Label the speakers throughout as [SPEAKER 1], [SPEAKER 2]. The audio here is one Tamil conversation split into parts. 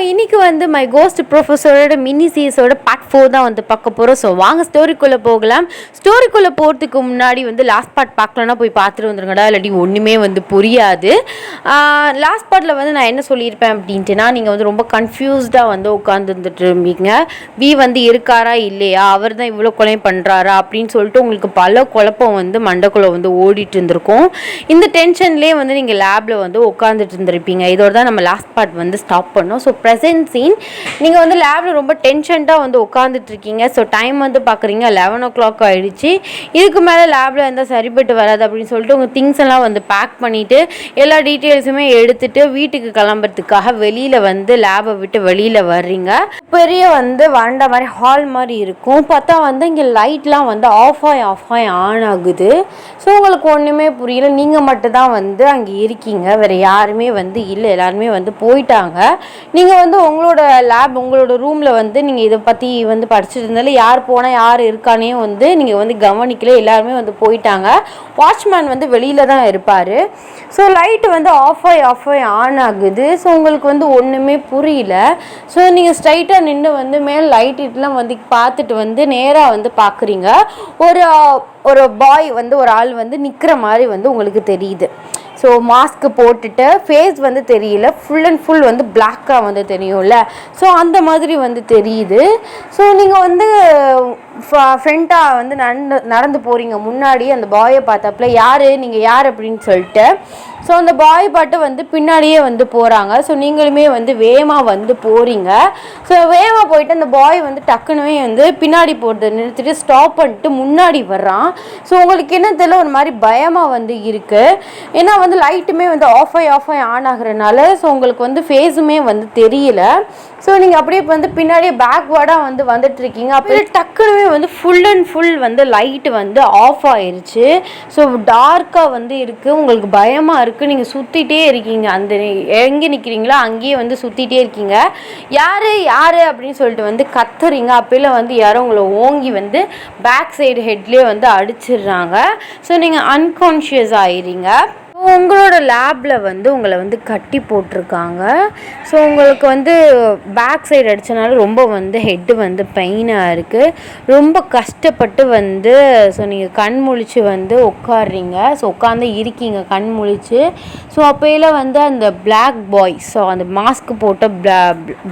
[SPEAKER 1] இன்னைக்கு வந்து மை கோஸ்ட் ப்ரொஃபஸரோட மினி சீரிஸோட பார்ட் 4 தான் வந்து பார்க்க போகிறோம். ஸோ வாங்க ஸ்டோரிக்குள்ளே போகலாம். ஸ்டோரிக்குள்ளே போகிறதுக்கு முன்னாடி வந்து லாஸ்ட் பார்ட் பார்க்கலன்னா போய் பார்த்துட்டு வந்துருங்கடா, இல்லாட்டி ஒன்றுமே வந்து புரியாது. லாஸ்ட் பார்ட்டில் வந்து நான் என்ன சொல்லியிருப்பேன் அப்படின்ட்டுனா, நீங்கள் வந்து ரொம்ப கன்ஃபியூஸ்டாக வந்து உட்காந்துருந்துட்டு இருப்பீங்க. வி வந்து இருக்காரா இல்லையா, அவர் தான் இவ்வளோ கொலை பண்ணுறாரா அப்படின்னு சொல்லிட்டு உங்களுக்கு பல குழப்பம் வந்து மண்டக்குள்ளே வந்து ஓடிட்டு இருந்திருக்கும். இந்த டென்ஷன்லேயே வந்து நீங்கள் லேபில் வந்து உட்காந்துட்டு இருந்திருப்பீங்க. இதோட தான் நம்ம லாஸ்ட் பார்ட் வந்து ஸ்டாப் பண்ணோம். ஸோ ப்ரெசென்ட் சீன், நீங்கள் வந்து லேபில் ரொம்ப டென்ஷன்டாக வந்து உட்காந்துட்ருக்கீங்க. ஸோ டைம் வந்து பார்க்குறீங்க 11 o'clock ஆகிடுச்சு. இதுக்கு மேலே லேபில் இருந்தால் சரிப்பட்டு வராது அப்படின்னு சொல்லிட்டு உங்கள் திங்ஸ் எல்லாம் வந்து பேக் பண்ணிவிட்டு எல்லா டீட்டெயில்ஸுமே எடுத்துகிட்டு வீட்டுக்கு கிளம்புறதுக்காக வெளியில் வந்து லேபை விட்டு வெளியில் வர்றீங்க. பெரிய வந்து வண்ட மாதிரி ஹால் மாதிரி இருக்கும். பார்த்தா வந்து இங்கே லைட்லாம் வந்து ஆஃப் ஆகி ஆன் ஆகுது. ஸோ உங்களுக்கு ஒன்றுமே புரியல. நீங்கள் மட்டும்தான் வந்து அங்கே இருக்கீங்க, வேறு யாருமே வந்து இல்லை, எல்லாருமே வந்து போயிட்டாங்க. நீங்கள் வந்து உங்களோட லேப் உங்களோட ரூமில் வந்து நீங்கள் இதை பற்றி வந்து படிச்சுட்டு இருந்தாலும் யார் போனால் யார் இருக்கானே வந்து நீங்கள் வந்து கவனிக்கல, எல்லாருமே வந்து போயிட்டாங்க. வாட்ச்மேன் வந்து வெளியில் தான் இருப்பார். ஸோ லைட்டு வந்து ஆஃப் ஆகி ஆன் ஆகுது. ஸோ உங்களுக்கு வந்து ஒன்றுமே புரியல. ஸோ நீங்கள் ஸ்ட்ரைட்டாக நின்று வந்து மேலே லைட் இட்லாம் வந்து பார்த்துட்டு வந்து நேராக வந்து பார்க்குறீங்க. ஒரு பாய் வந்து ஒரு ஆள் வந்து நிற்கிற மாதிரி வந்து உங்களுக்கு தெரியுது. ஸோ மாஸ்க்கு போட்டுட்டு ஃபேஸ் வந்து தெரியல, ஃபுல் அண்ட் ஃபுல் வந்து பிளாக்காக வந்து தெரியும்ல, ஸோ அந்த மாதிரி வந்து தெரியுது. ஸோ நீங்கள் வந்து ஃப்ரெண்டாக வந்து நடந்து போகிறீங்க. முன்னாடி அந்த பாயை பார்த்தப்பல நீங்கள் யார் அப்படின்னு சொல்லிட்டு, ஸோ அந்த பாய் பாட்டு வந்து பின்னாடியே வந்து போகிறாங்க. ஸோ நீங்களுமே வந்து வேகமாக வந்து போகிறீங்க. ஸோ வேகமாக போயிட்டு அந்த பாய் வந்து டக்குனுமே வந்து பின்னாடி போகிறத நிறுத்திட்டு ஸ்டாப் பண்ணிட்டு முன்னாடி வர்றான். ஸோ உங்களுக்கு என்ன தெரியல, ஒரு மாதிரி பயமாக வந்து இருக்குது. ஏன்னா வந்து லைட்டுமே வந்து ஆஃப் ஆகி ஆன் ஆகுறதுனால ஸோ உங்களுக்கு வந்து ஃபேஸுமே வந்து தெரியல. ஸோ நீங்கள் அப்படியே வந்து பின்னாடியே பேக்வேர்டாக வந்து வந்துட்டுருக்கீங்க. அப்படியே டக்குனுமே வந்து ஃபுல் அண்ட் ஃபுல் வந்து லைட்டு வந்து ஆஃப் ஆயிடுச்சு. ஸோ டார்க்காக வந்து இருக்குது, உங்களுக்கு பயமாக இருக்குது. நீங்கள் சுற்றிட்டே இருக்கீங்க, அந்த எங்கே நிற்கிறீங்களோ அங்கேயே வந்து சுற்றிட்டே இருக்கீங்க. யார் அப்படின்னு சொல்லிட்டு வந்து கத்துறீங்க. அப்போல வந்து யாரும் உங்களை ஓங்கி வந்து பேக் சைடு ஹெட்லேயே வந்து அடிச்சிடுறாங்க. ஸோ நீங்கள் அன்கான்ஷியஸ் ஆயிடுறீங்க. உங்களோட லேபில் வந்து உங்களை வந்து கட்டி போட்டிருக்காங்க. ஸோ உங்களுக்கு வந்து பேக் சைடு அடித்தனால ரொம்ப வந்து ஹெட்டு வந்து பெயினாக இருக்குது. ரொம்ப கஷ்டப்பட்டு வந்து ஸோ நீங்கள் கண் முழிச்சு வந்து உட்காடுறீங்க. ஸோ உட்காந்து இருக்கீங்க கண் முழிச்சு. ஸோ அப்போயில வந்து அந்த பிளாக் பாய், ஸோ அந்த மாஸ்க் போட்ட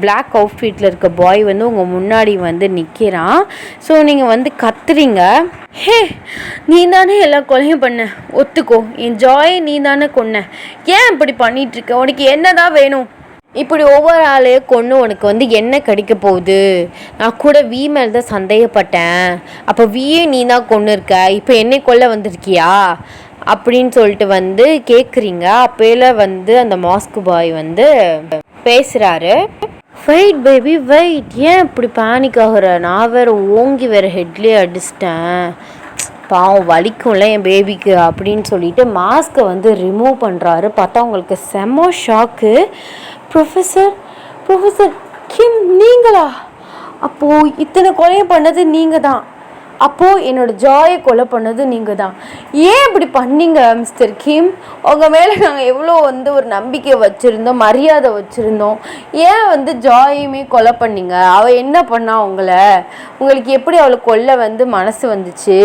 [SPEAKER 1] பிளாக் அவுட்ஃபிட்டில் இருக்க பாய் வந்து உங்கள் முன்னாடி வந்து நிற்கிறான். ஸோ நீங்கள் வந்து கத்துறீங்க, ஹே நீ தானே எல்லாம் கொலையும் பண்ண, ஒத்துக்கோ, என் ஜாயை நீ தானே கொன்ன, ஏன் இப்படி பண்ணிகிட்ருக்க, உனக்கு என்னதான் வேணும், இப்படி ஒவ்வொரு ஆளையும் கொண்டு உனக்கு வந்து என்ன கிடைக்க போகுது, நான் கூட வி மேலே தான் சந்தேகப்பட்டேன், அப்போ வியே நீ தான் கொண்டு இருக்க, இப்போ என்னை கொல்ல வந்திருக்கியா அப்படின்னு சொல்லிட்டு வந்து கேட்குறீங்க. அப்போல வந்து அந்த மாஸ்க் பாய் வந்து பேசுகிறாரு. வெயிட் பேபி வெயிட், ஏன் இப்படி பேனிக் ஆகுற, நான் வேறு ஓங்கி வேறு ஹெட்லேயே அடிச்சிட்டேன், பாவம் வலிக்கும்ல என் பேபிக்கு அப்படின்னு சொல்லிட்டு மாஸ்க்கை வந்து ரிமூவ் பண்ணுறாரு. பார்த்தா உங்களுக்கு செம்ம ஷாக்கு. ப்ரொஃபஸர் கிம் நீங்களா, அப்போது இத்தனை கொலையை பண்ணது நீங்கள் தான், அப்போது என்னோடய ஜாயை கொலை பண்ணது நீங்கள் தான், ஏன் இப்படி பண்ணீங்க மிஸ்டர் கிம், உங்கள் மேலே நாங்கள் எவ்வளோ வந்து ஒரு நம்பிக்கை வச்சுருந்தோம், மரியாதை வச்சுருந்தோம், ஏன் வந்து ஜாயுமே கொலை பண்ணீங்க, அவள் என்ன பண்ணா உங்களுக்கு எப்படி அவளை கொல்ல வந்து மனசு வந்துச்சு,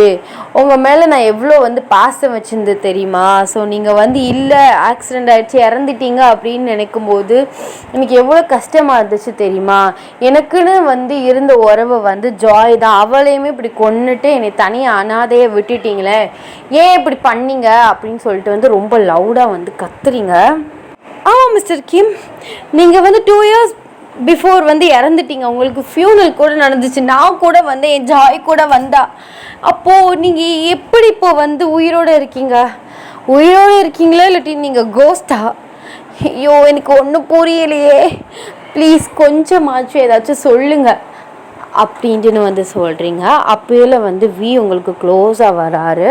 [SPEAKER 1] உங்கள் மேலே நான் எவ்வளோ வந்து பாசம் வச்சுருந்து தெரியுமா, ஸோ நீங்கள் வந்து இல்லை ஆக்சிடெண்ட் ஆகிடுச்சு இறந்துட்டீங்க அப்படின்னு நினைக்கும் போது எனக்கு எவ்வளோ கஷ்டமாக இருந்துச்சு தெரியுமா, எனக்குன்னு வந்து இருந்த உறவை வந்து ஜாய் தான், அவளையுமே இப்படி கொன்னுட்டு என்னை தனியாக அனாதையை விட்டுட்டீங்களே, ஏன் இப்படி பண்ணீங்க அப்படின்னு சொல்லிட்டு வந்து ரொம்ப லவுடாக வந்து கத்துறீங்க. ஆமாம் மிஸ்டர் கிம், நீங்கள் வந்து 2 years பிஃபோர் வந்து இறந்துட்டீங்க, உங்களுக்கு ஃபியூனல் கூட நடந்துச்சு, நான் கூட வந்து என் ஜாய் கூட வந்தா, அப்போது நீங்கள் எப்படி இப்போ வந்து உயிரோடு இருக்கீங்களா இல்லாட்டி நீங்கள் கோஸ்டா, ஐயோ எனக்கு ஒன்றும் புரியலையே, ப்ளீஸ் கொஞ்சமாச்சும் ஏதாச்சும் சொல்லுங்கள் அப்படின்ட்டுன்னு வந்து சொல்கிறீங்க. அப்போல வந்து வி உங்களுக்கு க்ளோஸாக வராரு.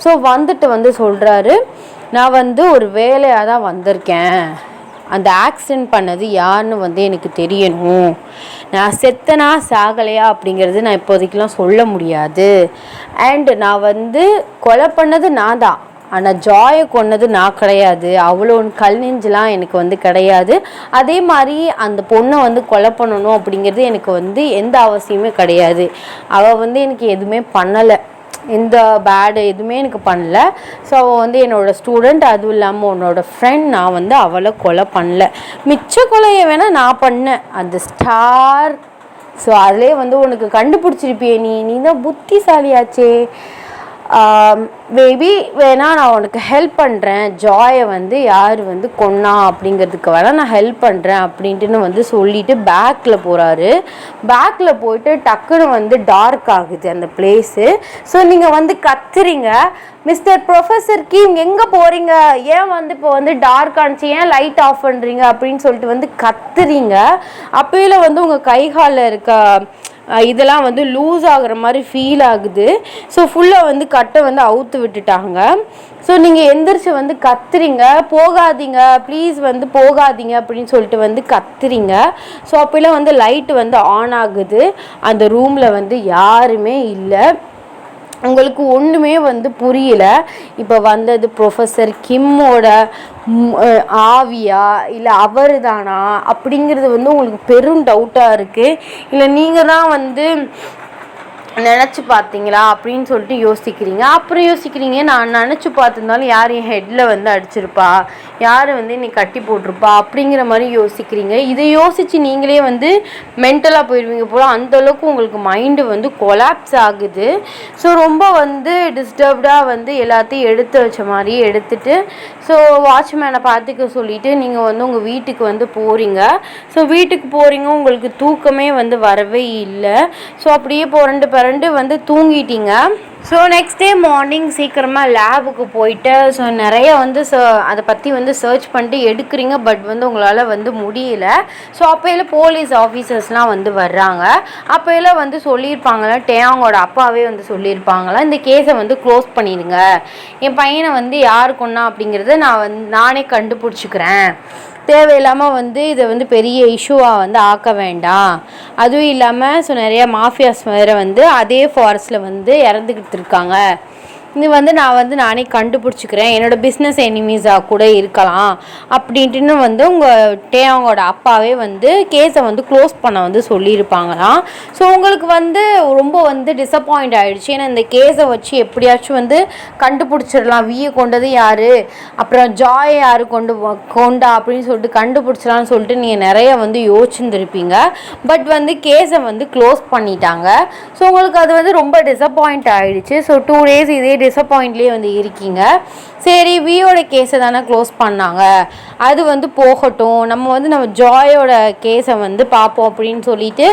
[SPEAKER 1] ஸோ வந்துட்டு வந்து சொல்கிறாரு, நான் வந்து ஒரு வேலையாக தான் வந்திருக்கேன், அந்த ஆக்சிடெண்ட் பண்ணது யாருன்னு வந்து எனக்கு தெரியணும், நான் செத்தனா சாகலையா அப்படிங்கிறது நான் இப்போதைக்கெலாம் சொல்ல முடியாது, அண்ட் நான் வந்து கொலை பண்ணது நான் தான், ஆனால் ஜாயை கொன்னது நான் கிடையாது. அவ்வளோ கல் நெஞ்செலாம் எனக்கு வந்து கிடையாது. அதே மாதிரி அந்த பொண்ணை வந்து கொலை பண்ணணும் அப்படிங்கிறது எனக்கு வந்து எந்த அவசியமே கிடையாது. அவள் வந்து எனக்கு எதுவுமே பண்ணலை, எந்த பேடு எதுவுமே எனக்கு பண்ணல. ஸோ அவள் வந்து என்னோடய ஸ்டூடெண்ட், அதுவும் இல்லாமல் உன்னோட ஃப்ரெண்ட். நான் வந்து அவளை கொலை பண்ணல. மிச்ச கொலையை வேணால் நான் பண்ணேன், அந்த ஸ்டார். ஸோ அதிலே வந்து உனக்கு கண்டுபிடிச்சிருப்பியே, நீ தான் புத்திசாலியாச்சே. பேபி வேணால் நான் உனக்கு ஹெல்ப் பண்ணுறேன், ஜாயை வந்து யார் வந்து கொன்னா அப்படிங்கிறதுக்கு வேணால் நான் ஹெல்ப் பண்ணுறேன் அப்படின்ட்டுன்னு வந்து சொல்லிவிட்டு பேக்கில் போகிறாரு. பேக்கில் போயிட்டு டக்குன்னு வந்து டார்க் ஆகுது அந்த பிளேஸு. ஸோ நீங்கள் வந்து கத்துறீங்க, மிஸ்டர் ப்ரொஃபஸர் கிம் எங்கே போகிறீங்க, ஏன் வந்து இப்போ வந்து டார்க் ஆனிச்சு, ஏன் லைட் ஆஃப் பண்ணுறீங்க அப்படின்னு சொல்லிட்டு வந்து கத்துறீங்க. அப்போயில வந்து உங்கள் கைகாலில் இருக்க இதெல்லாம் வந்து லூஸ் ஆகுற மாதிரி ஃபீல் ஆகுது. ஸோ ஃபுல்லாக வந்து கட்டை வந்து அவுத்து விட்டுட்டாங்க. ஸோ நீங்கள் எந்திரிச்சு வந்து கத்துறீங்க, போகாதீங்க ப்ளீஸ் வந்து போகாதீங்க அப்படின்னு சொல்லிட்டு வந்து கத்துறீங்க. ஸோ அப்போலாம் வந்து லைட்டு வந்து ஆன் ஆகுது. அந்த ரூமில் வந்து யாருமே இல்லை. உங்களுக்கு ஒன்றுமே வந்து புரியல, இப்போ வந்தது ப்ரொஃபஸர் கிம்மோட ஆவியா இல்லை அவர் தானா அப்படிங்கிறது வந்து உங்களுக்கு பெரும் டவுட்டாக இருக்குது. இல்லை நீங்கள் தான் வந்து நினச்சி பார்த்தீங்களா அப்படின்னு சொல்லிட்டு யோசிக்கிறீங்க. அப்புறம் யோசிக்கிறீங்க, நான் நினச்சி பார்த்துருந்தாலும் யார் என் ஹெட்டில் வந்து அடிச்சிருப்பா, யார் வந்து என்னை கட்டி போட்டிருப்பா அப்படிங்கிற மாதிரி யோசிக்கிறீங்க. இதை யோசித்து நீங்களே வந்து மென்டலாக போயிடுவீங்க போல், அந்தளவுக்கு உங்களுக்கு மைண்டு வந்து கொலாப்ஸ் ஆகுது. ஸோ ரொம்ப வந்து டிஸ்டர்ப்டாக வந்து எல்லாத்தையும் எடுத்து வச்ச மாதிரியே எடுத்துட்டு ஸோ வாட்ச்மேனை பார்த்துக்க சொல்லிவிட்டு நீங்கள் வந்து உங்கள் வீட்டுக்கு வந்து போகிறீங்க. ஸோ வீட்டுக்கு போகிறீங்க, உங்களுக்கு தூக்கமே வந்து வரவே இல்லை. ஸோ அப்படியே புரண்டு வந்து தூங்கிட்டீங்க. ஸோ நெக்ஸ்ட் டே மார்னிங் சீக்கிரமாக லேபுக்கு போயிட்டு ஸோ நிறைய வந்து அதை பற்றி வந்து சர்ச் பண்ணிட்டு எடுக்கிறீங்க. பட் வந்து உங்களால் வந்து முடியல. ஸோ அப்போயெல்லாம் போலீஸ் ஆஃபீஸர்ஸ்லாம் வந்து வர்றாங்க. அப்போயெல்லாம் வந்து சொல்லியிருப்பாங்களா, டேயாங்கோட அப்பாவே வந்து சொல்லியிருப்பாங்களா, இந்த கேஸை வந்து க்ளோஸ் பண்ணிடுங்க, என் பையனை வந்து யார் கொன்னா அப்படிங்கிறத நானே கண்டுபிடிச்சிக்கிறேன், தேவையில்லாமல் வந்து இதை வந்து பெரிய இஷ்யூவாக வந்து ஆக்க வேண்டாம். அதுவும் இல்லாமல் ஸோ நிறையா மாஃபியாஸ் வேறு வந்து அதே ஃபாரஸ்ட்டில் வந்து இறந்துக்கிட்டு இருக்காங்க, இது வந்து நானே கண்டுபிடிச்சிக்கிறேன், என்னோடய பிஸ்னஸ் எனிமீஸாக கூட இருக்கலாம் அப்படின்ட்டுன்னு வந்து உங்கள் டேயாங்கோட அப்பாவே வந்து கேஸை வந்து க்ளோஸ் பண்ண வந்து சொல்லியிருப்பாங்களாம். ஸோ உங்களுக்கு வந்து ரொம்ப வந்து டிசப்பாயிண்ட் ஆகிடுச்சு. ஏன்னா இந்த கேஸை வச்சு எப்படியாச்சும் வந்து கண்டுபிடிச்சிடலாம், வியை கொண்டது யார், அப்புறம் ஜாயை யார் கொண்டா அப்படின்னு சொல்லிட்டு கண்டுபிடிச்சலான்னு சொல்லிட்டு நீங்கள் நிறைய வந்து யோசிச்சுருந்துருப்பீங்க. பட் வந்து கேஸை வந்து க்ளோஸ் பண்ணிட்டாங்க. ஸோ உங்களுக்கு அது வந்து ரொம்ப டிசப்பாயிண்ட் ஆகிடுச்சு. ஸோ 2 days இதே டிசப்பாயிண்ட்லேயே வந்து இருக்கீங்க. சரி, வியோட கேஸை தானே க்ளோஸ் பண்ணாங்க, அது வந்து போகட்டும், நம்ம ஜாயோட கேஸை வந்து பார்ப்போம் அப்படின்னு சொல்லிட்டு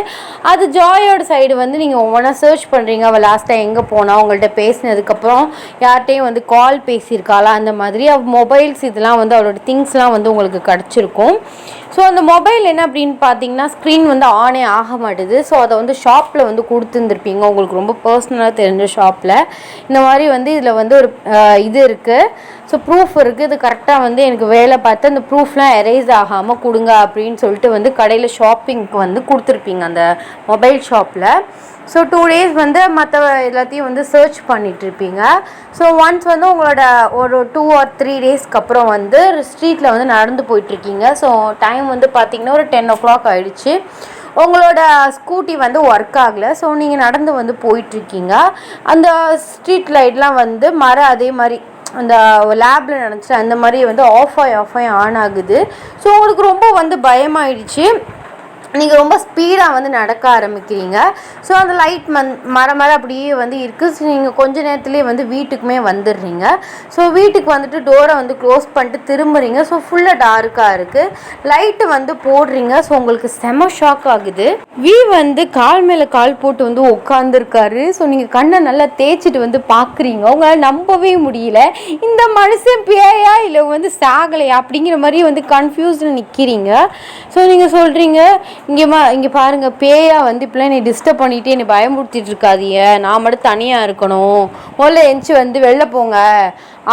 [SPEAKER 1] அது ஜாயோட சைடு வந்து நீங்கள் ஒவ்வொன்றா சர்ச் பண்ணுறீங்க. அவள் லாஸ்ட்டாக எங்கே போனால், உங்கள்கிட்ட பேசினதுக்கப்புறம் யார்கிட்டையும் வந்து கால் பேசியிருக்காளா, அந்த மாதிரி மொபைல்ஸ் இதெல்லாம் வந்து அவளோட திங்ஸ்லாம் வந்து உங்களுக்கு கிடச்சிருக்கும். ஸோ அந்த மொபைல் என்ன அப்படின்னு பார்த்தீங்கன்னா ஸ்க்ரீன் வந்து ஆனே ஆக மாட்டுது. ஸோ அதை வந்து ஷாப்பில் வந்து கொடுத்துருந்துருப்பீங்க, உங்களுக்கு ரொம்ப பர்சனலாக தெரிஞ்ச ஷாப்பில். இந்த மாதிரி வந்து இதில் வந்து ஒரு இது இருக்குது, ஸோ ப்ரூஃப் இருக்குது, இது கரெக்டாக வந்து எனக்கு வேலை பார்த்து அந்த ப்ரூஃப்லாம் எரேஸ் ஆகாமல் கொடுங்க அப்படின்னு சொல்லிட்டு வந்து கடையில் ஷாப்பிங்க்கு வந்து கொடுத்துருப்பீங்க அந்த மொபைல் ஷாப்பில். ஸோ 2 days வந்து மற்ற எல்லாத்தையும் வந்து சர்ச் பண்ணிகிட்ருப்பீங்க. ஸோ ஒன்ஸ் வந்து உங்களோட ஒரு 2 or 3 daysக்கு அப்புறம் வந்து ஸ்ட்ரீட்டில் வந்து நடந்து போயிட்டுருக்கீங்க. ஸோ டைம் வந்து பார்த்திங்கன்னா ஒரு 10 o'clock ஆகிடுச்சு. உங்களோட ஸ்கூட்டி வந்து ஒர்க் ஆகலை. ஸோ நீங்கள் நடந்து வந்து போயிட்டுருக்கீங்க. அந்த ஸ்ட்ரீட் லைட்லாம் வந்து அதே மாதிரி அந்த லேபில் நினச்சிட்டு அந்த மாதிரி வந்து ஆஃப் ஆகி ஆன் ஆகுது. ஸோ உங்களுக்கு ரொம்ப வந்து பயமாயிடுச்சு. நீங்கள் ரொம்ப ஸ்பீடாக வந்து நடக்க ஆரம்பிக்கிறீங்க. ஸோ அந்த லைட் மரம் அப்படியே வந்து இருக்குது. ஸோ நீங்கள் கொஞ்ச நேரத்துலேயே வந்து வீட்டுக்குமே வந்துடுறீங்க. ஸோ வீட்டுக்கு வந்துட்டு டோரை வந்து க்ளோஸ் பண்ணிட்டு திரும்புறீங்க. ஸோ ஃபுல்லாக டார்க்காக இருக்குது. லைட்டு வந்து போடுறீங்க. ஸோ உங்களுக்கு செம ஷாக் ஆகுது. வந்து கால் மேலே கால் போட்டு வந்து உட்காந்துருக்காரு. ஸோ நீங்கள் கண்ணை நல்லா தேய்ச்சிட்டு வந்து பார்க்குறீங்க. உங்களால் நம்பவே முடியல, இந்த மனுஷன் பேயா இல்லை வந்து சாகலையா அப்படிங்கிற மாதிரி வந்து கன்ஃபியூஸில் நிற்கிறீங்க. ஸோ நீங்கள் சொல்கிறீங்க, இங்கே பாருங்கள், பேயா வந்து இப்போலாம் என்னை டிஸ்டர்ப் பண்ணிவிட்டு என்னை பயமுறுத்திட்டு இருக்காதீங்க, நான் மட்டும் தனியாக இருக்கணும், முதல்ல எந்திச்சு வந்து வெளில போங்க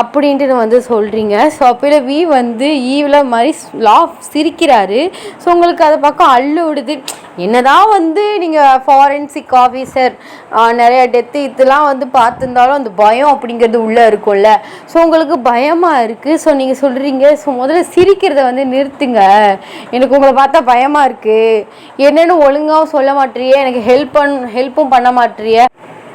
[SPEAKER 1] அப்படின்ட்டு வந்து சொல்கிறீங்க. ஸோ அப்போல வி வந்து ஈவில் மாதிரி சிரிக்கிறாரு. ஸோ உங்களுக்கு அதை பக்கம் அள்ளு விடுது. என்னதான் வந்து நீங்கள் ஃபாரன்சிக் ஆஃபீஸர் நிறைய டெத்து இதெல்லாம் வந்து பார்த்துருந்தாலும் அந்த பயம் அப்படிங்கிறது உள்ளே இருக்கும்ல. ஸோ உங்களுக்கு பயமாக இருக்குது. ஸோ நீங்கள் சொல்கிறீங்க, ஸோ முதல்ல சிரிக்கிறத வந்து நிறுத்துங்க, எனக்கு உங்களை பார்த்தா பயமாக இருக்குது, என்னென்னு ஒழுங்காகவும் சொல்ல மாட்டேறியே, எனக்கு ஹெல்ப்பும் பண்ண மாட்டேறிய.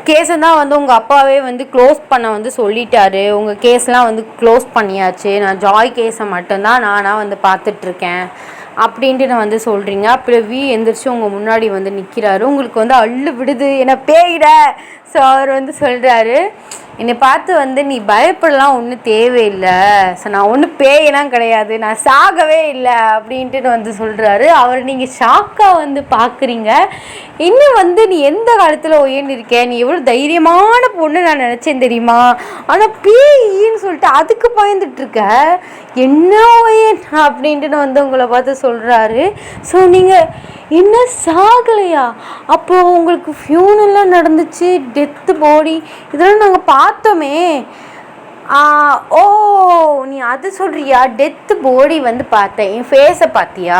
[SPEAKER 1] கேஸை தான் வந்து உங்கள் அப்பாவே வந்து க்ளோஸ் பண்ண வந்து சொல்லிட்டாரு. உங்கள் கேஸ்லாம் வந்து க்ளோஸ் பண்ணியாச்சு, நான் ஜாய் கேஸை மட்டும்தான் நானாக வந்து பார்த்துட்ருக்கேன் அப்படின்ட்டு நான் வந்து சொல்கிறீங்க. அப்புறம் வி எந்திரிச்சு உங்கள் முன்னாடி வந்து நிற்கிறாரு. உங்களுக்கு வந்து அள்ளு விடுது, என்ன பேயிட. ஸோ அவர் வந்து சொல்கிறாரு, என்னை பார்த்து வந்து நீ பயப்படலாம் ஒன்றும் தேவையில்லை, ஸோ நான் ஒன்றும் பேயெல்லாம் கிடையாது, நான் சாகவே இல்லை அப்படின்ட்டு வந்து சொல்கிறாரு. அவர் நீங்கள் ஷாக்காக வந்து பார்க்குறீங்க. இன்னும் வந்து நீ எந்த காலத்தில் உயர்ந்திருக்க, நீ எவ்வளோ தைரியமான பொண்ணு நான் நினச்சேன் தெரியுமா, ஆனால் பேயின்னு சொல்லிட்டு அதுக்கு பயந்துட்டுருக்க, என்ன உயன் அப்படின்ட்டு வந்து உங்களை பார்த்து சொல்கிறாரு. ஸோ நீங்கள் என்ன சாகலையா, அப்போது உங்களுக்கு ஃபியூனெல்லாம் நடந்துச்சு, டெத்து பாடி இதெல்லாம் நாங்கள் பார்த்தோமே. ஓ நீ அது சொல்கிறியா, டெத்து பாடி வந்து பார்த்தேன், என் ஃபேஸை பார்த்தியா,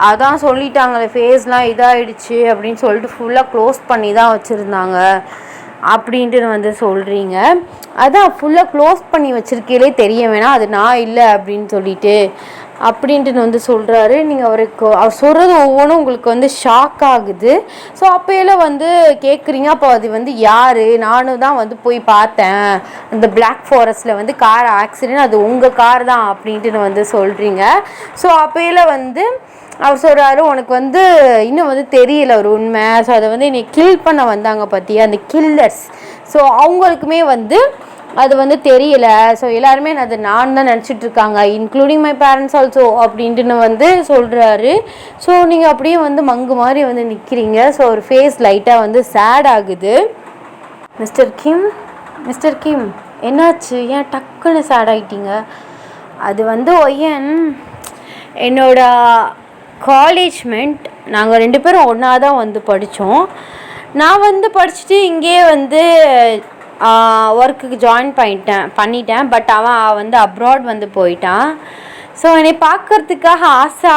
[SPEAKER 1] அதான் சொல்லிட்டாங்களே ஃபேஸ்லாம் இதாகிடுச்சு அப்படின்னு சொல்லிட்டு ஃபுல்லாக க்ளோஸ் பண்ணி தான் வச்சுருந்தாங்க அப்படின்ட்டு வந்து சொல்கிறீங்க. அதான் ஃபுல்லாக க்ளோஸ் பண்ணி வச்சுருக்கீங்களே தெரிய வேணாம், அது நான் இல்லை அப்படின்னு சொல்லிட்டு அப்படின்ட்டு வந்து சொல்கிறாரு. நீங்கள் அவர் சொல்கிறது ஒவ்வொன்றும் உங்களுக்கு வந்து ஷாக் ஆகுது. ஸோ அப்போயெல்லாம் வந்து கேட்குறீங்க, அப்போ அது வந்து யார், நானும் தான் வந்து போய் பார்த்தேன் அந்த பிளாக் ஃபாரஸ்ட்டில் வந்து கார் ஆக்சிடென்ட், அது உங்கள் கார் தான் அப்படின்ட்டு வந்து சொல்கிறீங்க. ஸோ அப்போயெல்லாம் வந்து அவர் சொல்கிறாரு, உனக்கு வந்து இன்னும் வந்து தெரியல ஒரு உண்மை, ஸோ அதை வந்து என்னை கில் பண்ண வந்தாங்க பார்த்தியா அந்த கில்லர்ஸ், ஸோ அவங்களுக்குமே வந்து அது வந்து தெரியல, ஸோ எல்லாருமே அது நான் தான் நினச்சிட்ருக்காங்க, இன்க்ளூடிங் மை பேரண்ட்ஸ் ஆல்சோ அப்படின்ட்டு வந்து சொல்கிறாரு. ஸோ நீங்கள் அப்படியே வந்து மங்கு மாதிரி வந்து நிற்கிறீங்க. ஸோ ஒரு ஃபேஸ் லைட்டாக வந்து சேட் ஆகுது. மிஸ்டர் கிம் என்னாச்சு, ஏன் டக்குன்னு சேட் ஆகிட்டீங்க? அது வந்து ஒய்யன் என்னோட காலேஜ்மெண்ட், நாங்கள் 2 பேரும் ஒன்றா தான் வந்து படித்தோம். நான் வந்து படிச்சுட்டு இங்கே வந்து ஒர்க்குக்கு ஜாயின் பண்ணிட்டேன். பட் அவன் வந்து அப்ராட் வந்து போயிட்டான். ஸோ என்னை பார்க்குறதுக்காக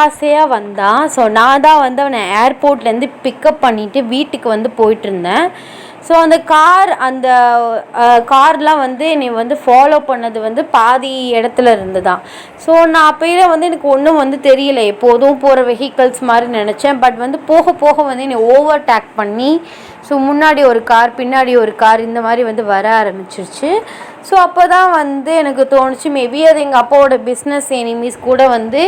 [SPEAKER 1] ஆசையாக வந்தான். ஸோ நான் தான் வந்து அவனை ஏர்போர்ட்லேருந்து பிக்கப் பண்ணிவிட்டு வீட்டுக்கு வந்து போயிட்டுருந்தேன். ஸோ அந்த கார்லாம் வந்து என்னை வந்து ஃபாலோ பண்ணது வந்து பாதி இடத்துல இருந்து தான். ஸோ நான் அப்போயே வந்து எனக்கு ஒன்றும் வந்து தெரியல, எப்போதும் போகிற வெஹிக்கல்ஸ் மாதிரி நினச்சேன். பட் வந்து போக போக வந்து என்னை ஓவர் டேக் பண்ணி, ஸோ முன்னாடி ஒரு கார் பின்னாடி ஒரு கார் இந்த மாதிரி வந்து வர ஆரம்பிச்சிருச்சு. ஸோ அப்போ தான் வந்து எனக்கு தோணுச்சு, மேபி அது எங்கள் அப்பாவோட பிஸ்னஸ் எனிமீஸ் கூட வந்து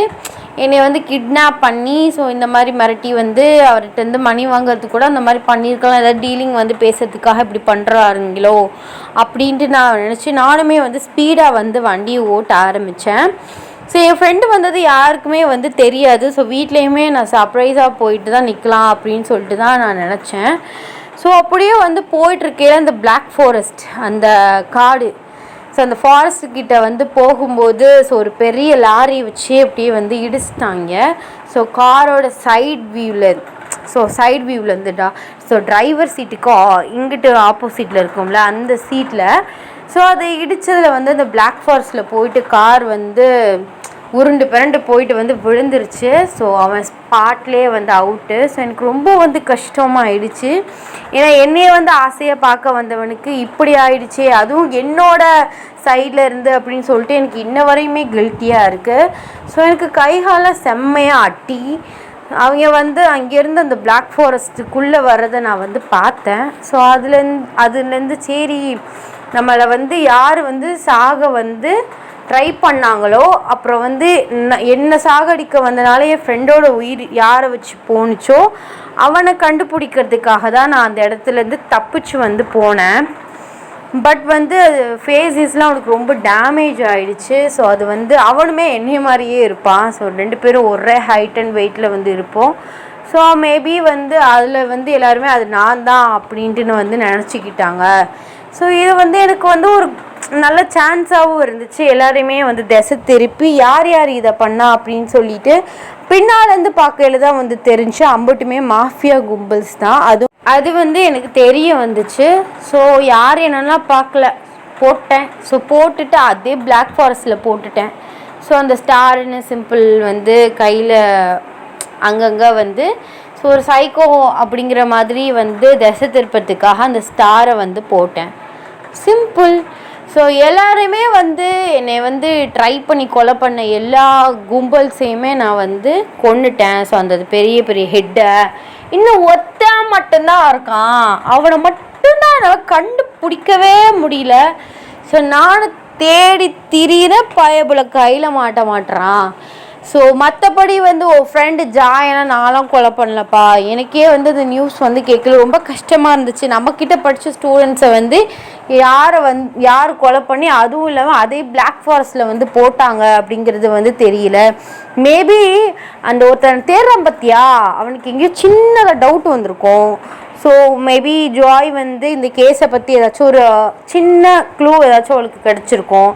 [SPEAKER 1] என்னை வந்து கிட்னாப் பண்ணி, ஸோ இந்த மாதிரி மிரட்டி வந்து அவர்கிட்ட இருந்து மணி வாங்குறதுக்கு கூட அந்த மாதிரி பண்ணியிருக்கலாம், ஏதாவது டீலிங் வந்து பேசுறதுக்காக இப்படி பண்ணுறாருங்களோ அப்படின்ட்டு நான் நினச்சி நானுமே வந்து ஸ்பீடாக வந்து வண்டியை ஓட்ட ஆரம்பித்தேன். ஸோ என் ஃப்ரெண்டு வந்தது யாருக்குமே வந்து தெரியாது. ஸோ வீட்லேயுமே நான் சர்ப்ரைஸாக போயிட்டு தான் நிற்கலாம் அப்படின்னு சொல்லிட்டு தான் நான் நினச்சேன். ஸோ அப்படியே வந்து போயிட்டுருக்கையில் அந்த பிளாக் ஃபாரஸ்ட் அந்த காடு, ஸோ அந்த ஃபாரஸ்ட்டுக்கிட்ட வந்து போகும்போது ஸோ ஒரு பெரிய லாரி வச்சு அப்படியே வந்து இடிச்சிட்டாங்க. ஸோ காரோட சைட் வியூவில் இருந்துட்டா, ஸோ டிரைவர் சீட்டுக்கு இங்கிட்டு ஆப்போசிட்டில் இருக்கும்ல அந்த சீட்டில், ஸோ அதை இடித்ததில் வந்து அந்த பிளாக் ஃபாரஸ்ட்டில் போயிட்டு கார் வந்து உருண்டு பிறண்டு போயிட்டு வந்து விழுந்துருச்சு. ஸோ அவன் ஸ்பாட்லேயே வந்து அவுட்டு. ஸோ எனக்கு ரொம்ப வந்து கஷ்டமாக ஆயிடுச்சு. ஏன்னா என்னையே வந்து ஆசையாக பார்க்க வந்தவனுக்கு இப்படி ஆயிடுச்சு, அதுவும் என்னோட சைடில் இருந்து அப்படின்னு சொல்லிட்டு எனக்கு இன்ன வரையுமே கில்ட்டியாக இருக்குது. ஸோ எனக்கு கைகால செம்மையாக அட்டி அவங்க வந்து அங்கேருந்து அந்த பிளாக் ஃபாரஸ்ட்டுக்குள்ளே வர்றதை நான் வந்து பார்த்தேன். ஸோ அதுலேருந்து சரி நம்மளை வந்து யார் வந்து சாக வந்து ட்ரை பண்ணாங்களோ, அப்புறம் வந்து என்னை சாகடிக்க வந்தனால என் ஃப்ரெண்டோட உயிர் யாரை வச்சு போணுச்சோ அவனை கண்டுபிடிக்கிறதுக்காக தான் நான் அந்த இடத்துலேருந்து தப்பிச்சு வந்து போனேன். பட் வந்து ஃபேஸஸ்லாம் அவனுக்கு ரொம்ப டேமேஜ் ஆகிடுச்சு. ஸோ அது வந்து அவனுமே என்னைய மாதிரியே இருப்பான். ஸோ 2 பேரும் ஒரே ஹைட் அண்ட் வெயிட்டில் வந்து இருப்போம். ஸோ மேபி வந்து அதில் வந்து எல்லாருமே அது நான் தான் அப்படின்ட்டு வந்து நினச்சிக்கிட்டாங்க. ஸோ இது வந்து எனக்கு வந்து ஒரு நல்ல சான்ஸாகவும் இருந்துச்சு. எல்லாரையுமே வந்து திசை திருப்பி யார் இதை பண்ணா அப்படின்னு சொல்லிட்டு பின்னாலேருந்து பார்க்கையில தான் வந்து தெரிஞ்சு அம்பட்டுமே மாஃபியா கும்பல்ஸ் தான். அது வந்து எனக்கு தெரிய வந்துச்சு. ஸோ யார் என்னெல்லாம் பார்க்கல, போட்டேன். ஸோ போட்டுட்டு அதே பிளாக் ஃபாரஸ்ட்டில் போட்டுட்டேன். ஸோ அந்த ஸ்டார்னு சிம்பிள் வந்து கையில் அங்கங்கே வந்து ஸோ ஒரு சைக்கோ அப்படிங்கிற மாதிரி வந்து திசை திருப்பத்துக்காக அந்த ஸ்டாரை வந்து போட்டேன். சிம்பிள். ஸோ எல்லாருமே வந்து என்னை வந்து ட்ரை பண்ணி கொலை பண்ண எல்லா கும்பல்ஸையுமே நான் வந்து கொன்னுட்டேன். ஸோ அந்த பெரிய பெரிய ஹெட்டை இன்னும் மட்டும்தான் இருக்கான். அவனை மட்டும்தான் என்னால் கண்டுபிடிக்கவே முடியல. ஸோ நானும் தேடி திரியிற பயபுல கையில் மாட்டான். ஸோ மற்றபடி வந்து ஃப்ரெண்டு ஜாயனா நான்லாம் கொலை பண்ணலப்பா. எனக்கே வந்து அந்த நியூஸ் வந்து கேட்கல, ரொம்ப கஷ்டமாக இருந்துச்சு. நம்மக்கிட்ட படித்த ஸ்டூடெண்ட்ஸை வந்து யார் கொலை பண்ணி அதுவும் இல்லாமல் அதே பிளாக் ஃபாரஸ்ட்டில் வந்து போட்டாங்க அப்படிங்கிறது வந்து தெரியல. மேபி அந்த ஒருத்தன் தேடுறான் பற்றியா, அவனுக்கு எங்கேயோ சின்னதாக டவுட் வந்திருக்கும். ஸோ மேபி ஜாய் வந்து இந்த கேஸை பற்றி ஏதாச்சும் ஒரு சின்ன க்ளூ ஏதாச்சும் அவளுக்கு கிடச்சிருக்கும்.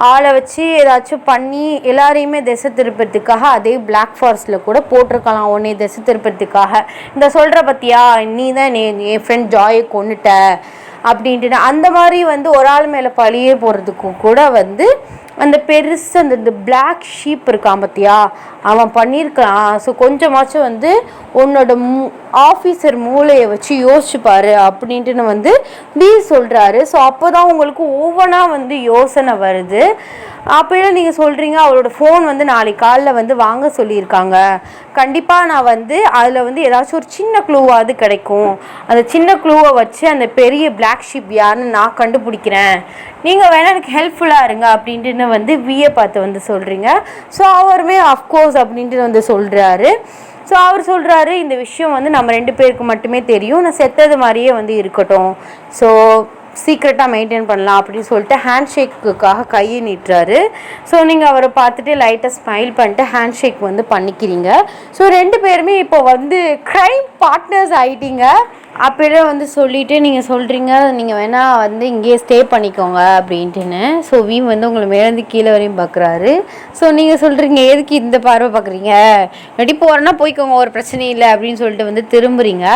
[SPEAKER 1] ஆளை வச்சு ஏதாச்சும் பண்ணி எல்லாரையுமே திசை திருப்பத்துக்காக அதே பிளாக் ஃபாரஸ்ட்டில் கூட போட்டிருக்கலாம். உடனே திசை திருப்பத்துக்காக இந்த சொல்கிற பற்றியா, நீ தான் என் ஃப்ரெண்ட் ஜாயை கொண்டுட்ட அப்படின்ட்டு அந்த மாதிரி வந்து ஒரு ஆள் மேலே பழியே போடுறதுக்கும் கூட வந்து அந்த பெருசு அந்த பிளாக் ஷீப் இருக்கான் பார்த்தியா, அவன் பண்ணியிருக்கான். ஸோ கொஞ்சமாச்சும் வந்து உன்னோட ஆஃபீஸர் மூளையை வச்சு யோசிச்சுப்பாரு அப்படின்ட்டு வந்து சொல்கிறாரு. ஸோ அப்போ தான் உங்களுக்கு ஒவ்வொன்றா வந்து யோசனை வருது. அப்போலாம் நீங்கள் சொல்கிறீங்க அவளோட ஃபோன் வந்து நாளைக்கு காலைல வந்து வாங்க சொல்லியிருக்காங்க. கண்டிப்பாக நான் வந்து அதில் வந்து ஏதாச்சும் ஒரு சின்ன க்ளூவாவது கிடைக்கும். அந்த சின்ன க்ளூவை வச்சு அந்த பெரிய பிளாக் ஷீப் யாருன்னு நான் கண்டுபிடிக்கிறேன், நீங்கள் வேணால் எனக்கு ஹெல்ப்ஃபுல்லாக இருங்க அப்படின்ட்டு வந்து விஏ பார்த்து வந்து சொல்கிறீங்க. ஸோ அவருமே அஃப்கோர்ஸ் அப்படின்ட்டு வந்து சொல்கிறாரு. ஸோ அவர் சொல்கிறாரு இந்த விஷயம் வந்து நம்ம 2 பேருக்கு மட்டுமே தெரியும், நான் செத்தது மாதிரியே வந்து இருக்கட்டும், ஸோ சீக்ரெட்டாக மெயின்டைன் பண்ணலாம் அப்படின்னு சொல்லிட்டு ஹேண்ட் ஷேக்குக்காக கையை நீட்டுறாரு. ஸோ நீங்கள் அவரை பார்த்துட்டு லைட்டாக ஸ்மைல் பண்ணிட்டு ஹேண்ட் ஷேக் வந்து பண்ணிக்கிறீங்க. ஸோ 2 பேருமே இப்போ வந்து க்ரைம் பார்ட்னர்ஸ் ஆகிட்டீங்க. அப்படியே வந்து சொல்லிவிட்டு நீங்கள் சொல்கிறீங்க நீங்கள் வேணால் வந்து இங்கேயே ஸ்டே பண்ணிக்கோங்க அப்படின்ட்டுன்னு. ஸோ வீம் வந்து உங்களை மேலேருந்து கீழே வரையும் பார்க்குறாரு. ஸோ நீங்கள் சொல்கிறீங்க எதுக்கு இந்த பார்வை பார்க்குறீங்க, இல்லாட்டி போகிறேன்னா போய்க்கோங்க ஒரு பிரச்சனை இல்லை அப்படின்னு சொல்லிட்டு வந்து திரும்புறீங்க.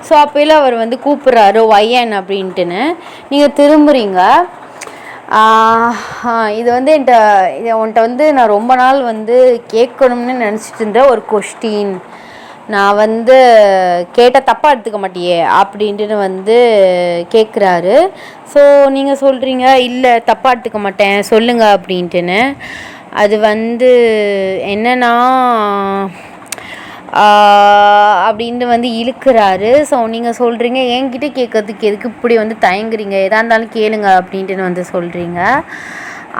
[SPEAKER 1] ஸோ அப்போலாம் அவர் வந்து கூப்பிட்றாரு ஒய்யன் அப்படின்ட்டுன்னு. நீங்கள் திரும்புறீங்க. இது வந்து உன்கிட்ட வந்து நான் ரொம்ப நாள் வந்து கேட்கணும்னு நினச்சிட்டு இருந்த ஒரு கொஸ்டின், நான் வந்து கேட்டால் தப்பாக எடுத்துக்க மாட்டியே அப்படின்ட்டு வந்து கேட்குறாரு. ஸோ நீங்கள் சொல்கிறீங்க இல்லை தப்பாக எடுத்துக்க மாட்டேன் சொல்லுங்கள் அப்படின்ட்டுன்னு. அது வந்து என்னன்னா அப்படின்ட்டு வந்து இழுக்கிறாரு. ஸோ நீங்கள் சொல்கிறீங்க என்கிட்ட கேட்கறதுக்கு எதுக்கு இப்படி வந்து தயங்குறீங்க, எதாக இருந்தாலும் கேளுங்க அப்படின்ட்டு வந்து சொல்கிறீங்க.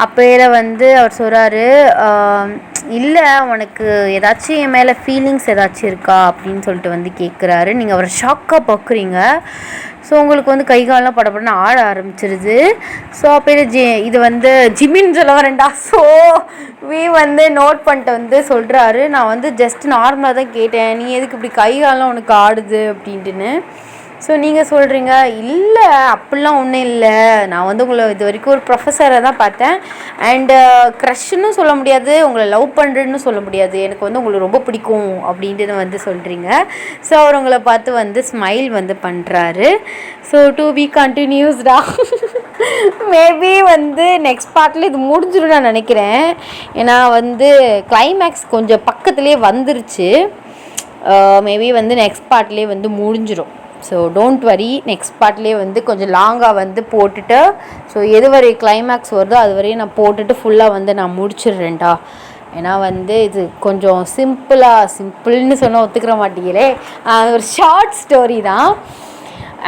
[SPEAKER 1] அப்போல வந்து அவர் சொல்கிறாரு இல்லை உனக்கு ஏதாச்சும் என் மேலே ஃபீலிங்ஸ் ஏதாச்சும் இருக்கா அப்படின்னு சொல்லிட்டு வந்து கேட்குறாரு. நீங்கள் அவரை ஷாக்காக பார்க்குறீங்க. ஸோ உங்களுக்கு வந்து கை காலெலாம் படப்படன்னு ஆட ஆரம்பிச்சிருது. ஸோ அப்போ இது வந்து ஜிம்மின்னு சொல்ல வரேன்டா. ஸோ வந்து நோட் பண்ணிட்டு வந்து சொல்கிறாரு நான் வந்து ஜஸ்ட் நார்மலாக தான் கேட்டேன், நீ எதுக்கு இப்படி கை காலெலாம் உனக்கு ஆடுது அப்படின்ட்டுன்னு. ஸோ நீங்கள் சொல்கிறீங்க இல்லை அப்படிலாம் ஒன்றும் இல்லை, நான் வந்து உங்களை இது வரைக்கும் ஒரு ப்ரொஃபஸரை தான் பார்த்தேன், அண்டு க்ரஷ்ன்னு சொல்ல முடியாது, உங்களை லவ் பண்ணுறேன்னு சொல்ல முடியாது, எனக்கு வந்து உங்களுக்கு ரொம்ப பிடிக்கும் அப்படின்ட்டு வந்து சொல்கிறீங்க. ஸோ அவர் உங்களை பார்த்து வந்து ஸ்மைல் வந்து பண்ணுறாரு. ஸோ டு பி கண்டினியூஸ்டா. மேபி வந்து நெக்ஸ்ட் பார்ட்டில் இது முடிஞ்சிடும் நான் நினைக்கிறேன். ஏன்னா வந்து கிளைமேக்ஸ் கொஞ்சம் பக்கத்துலேயே வந்துருச்சு. மேபி வந்து நெக்ஸ்ட் பார்ட்லேயே வந்து முடிஞ்சிடும். ஸோ டோன்ட் வரி, நெக்ஸ்ட் பார்ட்லேயே வந்து கொஞ்சம் லாங்காக வந்து போட்டுட்டு ஸோ எது வரை கிளைமேக்ஸ் வருதோ அது வரையும் நான் போட்டுட்டு ஃபுல்லாக வந்து நான் முடிச்சிடுறேன்டா. ஏன்னா வந்து இது கொஞ்சம் சிம்பிள்னு சொன்னால் ஒத்துக்கிற மாட்டேங்கிறே, ஒரு ஷார்ட் ஸ்டோரி தான்.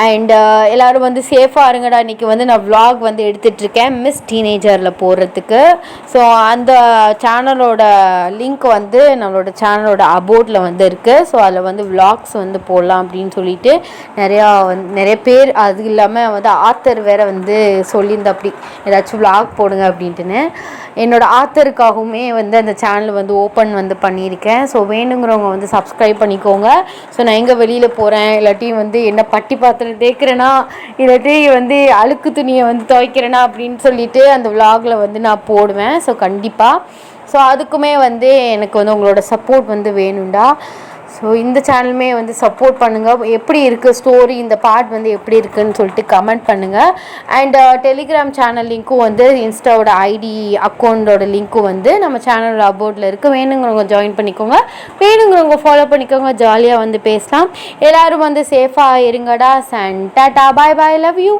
[SPEAKER 1] அண்ட் எல்லோரும் வந்து சேஃபாக இருங்கடா. இன்றைக்கி வந்து நான் விலாக் வந்து எடுத்துகிட்ருக்கேன் மிஸ் டீனேஜரில் போடுறதுக்கு. ஸோ அந்த சேனலோட லிங்க் வந்து நம்மளோட சேனலோட அபோட்டில் வந்து இருக்குது. ஸோ அதில் வந்து விலாக்ஸ் வந்து போடலாம் அப்படின்னு சொல்லிட்டு நிறைய பேர், அது இல்லாமல் வந்து ஆத்தர் வேறு வந்து சொல்லியிருந்த அப்படி ஏதாச்சும் விலாக் போடுங்க அப்படின்ட்டுன்னு. என்னோடய ஆத்தருக்காகவுமே வந்து அந்த சேனல் வந்து ஓப்பன் வந்து பண்ணியிருக்கேன். ஸோ வேணுங்கிறவங்க வந்து சப்ஸ்கிரைப் பண்ணிக்கோங்க. ஸோ நான் எங்கே வெளியில் போகிறேன், இல்லாட்டி வந்து என்ன பட்டி பாத்திரம் தேய்க்கிறேன்னா, இல்லாட்டி வந்து அழுக்கு துணியை வந்து துவைக்கிறேன்னா அப்படின்னு சொல்லிட்டு அந்த விலாகில் வந்து நான் போடுவேன். ஸோ கண்டிப்பாக ஸோ அதுக்குமே வந்து எனக்கு வந்து உங்களோட சப்போர்ட் வந்து வேணும்டா. ஸோ இந்த சேனலுமே வந்து சப்போர்ட் பண்ணுங்கள். எப்படி இருக்குது ஸ்டோரி, இந்த பார்ட் வந்து எப்படி இருக்குதுன்னு சொல்லிட்டு கமெண்ட் பண்ணுங்கள். அண்ட் டெலிகிராம் சேனல் லிங்க்கும் வந்து இன்ஸ்டாவோட ஐடி அக்கௌண்ட்டோட லிங்க்கும் வந்து நம்ம சேனலோட அபோர்டில் இருக்குது. வேணுங்கிறவங்க ஜாயின் பண்ணிக்கோங்க, வேணுங்கிறவங்க ஃபாலோ பண்ணிக்கோங்க. ஜாலியாக வந்து பேசலாம். எல்லோரும் வந்து சேஃபாக இருங்கடா. And tata, bye bye, love you.